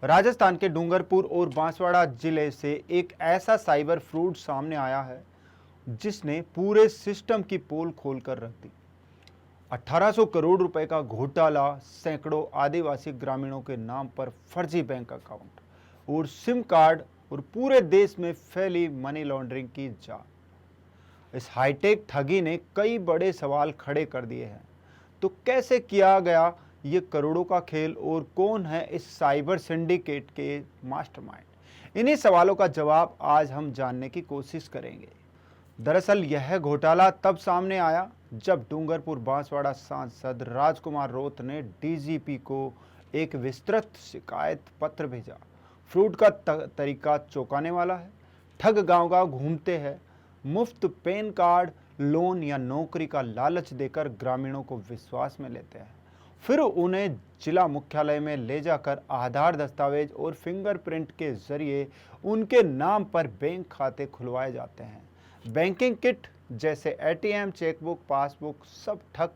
राजस्थान के डूंगरपुर और बांसवाड़ा जिले से एक ऐसा साइबर फ्रॉड सामने आया है जिसने पूरे सिस्टम की पोल खोल कर रख दी। 1800 करोड़ रुपए का घोटाला, सैकड़ों आदिवासी ग्रामीणों के नाम पर फर्जी बैंक अकाउंट और सिम कार्ड और पूरे देश में फैली मनी लॉन्ड्रिंग की जांच। इस हाईटेक ठगी ने कई बड़े सवाल खड़े कर दिए हैं। तो कैसे किया गया ये करोड़ों का खेल और कौन है इस साइबर सिंडिकेट के मास्टरमाइंड? इन्हीं सवालों का जवाब आज हम जानने की कोशिश करेंगे। दरअसल यह घोटाला तब सामने आया जब डूंगरपुर बांसवाड़ा सांसद राजकुमार रोत ने डीजीपी को एक विस्तृत शिकायत पत्र भेजा। फ्रॉड का तरीका चौंकाने वाला है। ठग गांव-गांव घूमते हैं, मुफ्त पैन कार्ड, लोन या नौकरी का लालच देकर ग्रामीणों को विश्वास में लेते हैं। फिर उन्हें जिला मुख्यालय में ले जाकर आधार दस्तावेज और फिंगरप्रिंट के जरिए उनके नाम पर बैंक खाते खुलवाए जाते हैं। बैंकिंग किट जैसे एटीएम, चेकबुक, पासबुक सब ठग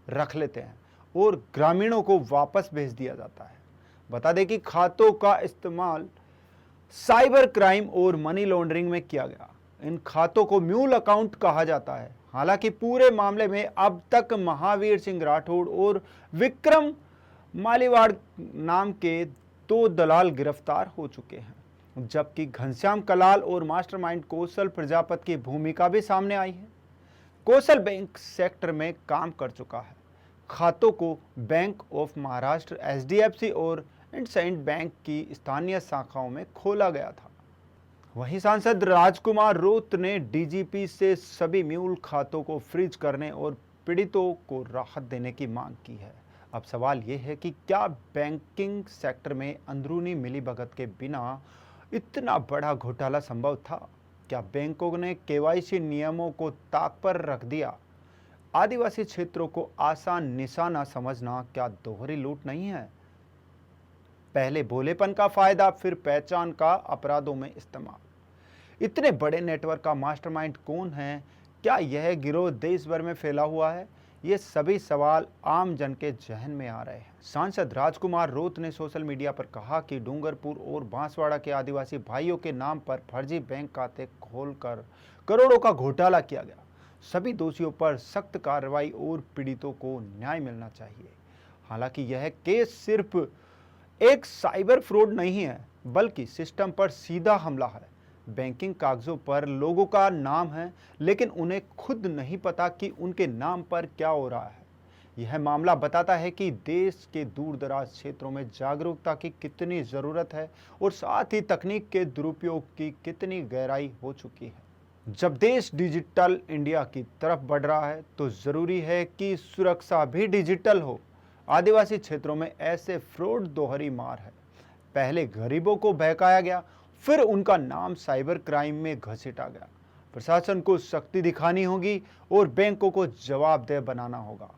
रख लेते हैं और ग्रामीणों को वापस भेज दिया जाता है। बता दें कि खातों का इस्तेमाल साइबर क्राइम और मनी लॉन्ड्रिंग में किया गया। इन खातों को म्यूल अकाउंट कहा जाता है। हालांकि पूरे मामले में अब तक महावीर सिंह राठौड़ और विक्रम मालीवाड़ नाम के 2 दलाल गिरफ्तार हो चुके हैं, जबकि घनश्याम कलाल और मास्टरमाइंड कौशल प्रजापति की भूमिका भी सामने आई है। कौशल बैंक सेक्टर में काम कर चुका है। खातों को बैंक ऑफ महाराष्ट्र, एचडीएफसी और इंडसइंड बैंक की स्थानीय शाखाओं में खोला गया था। वहीं सांसद राजकुमार रोत ने डीजीपी से सभी म्यूल खातों को फ्रीज करने और पीड़ितों को राहत देने की मांग की है। अब सवाल यह है कि क्या बैंकिंग सेक्टर में अंदरूनी मिलीभगत के बिना इतना बड़ा घोटाला संभव था? क्या बैंकों ने केवाईसी नियमों को ताक पर रख दिया? आदिवासी क्षेत्रों को आसान निशाना समझना क्या दोहरी लूट नहीं है? पहले भोलेपन का फायदा, फिर पहचान का अपराधों में इस्तेमाल। इतने बड़े नेटवर्क का मास्टरमाइंड कौन है? क्या यह गिरोह देश भर में फैला हुआ है? ये सभी सवाल आम जन के जहन में आ रहे हैं। सांसद राजकुमार रोत ने सोशल मीडिया पर कहा कि डूंगरपुर और बांसवाड़ा के आदिवासी भाइयों के नाम पर फर्जी बैंक खाते खोलकर करोड़ों का घोटाला किया गया। सभी दोषियों पर सख्त कार्रवाई और पीड़ितों को न्याय मिलना चाहिए। हालांकि यह केस सिर्फ एक साइबर फ्रॉड नहीं है, बल्कि सिस्टम पर सीधा हमला है। बैंकिंग कागजों पर लोगों का नाम है, लेकिन उन्हें खुद नहीं पता कि उनके नाम पर क्या हो रहा है। यह मामला बताता है कि देश के दूर दराज क्षेत्रों में जागरूकता की कितनी ज़रूरत है और साथ ही तकनीक के दुरुपयोग की कितनी गहराई हो चुकी है। जब देश डिजिटल इंडिया की तरफ बढ़ रहा है तो ज़रूरी है कि सुरक्षा भी डिजिटल हो। आदिवासी क्षेत्रों में ऐसे फ्रॉड दोहरी मार है। पहले गरीबों को बहकाया गया, फिर उनका नाम साइबर क्राइम में घसीटा गया। प्रशासन को सख्ती दिखानी होगी और बैंकों को जवाबदेह बनाना होगा।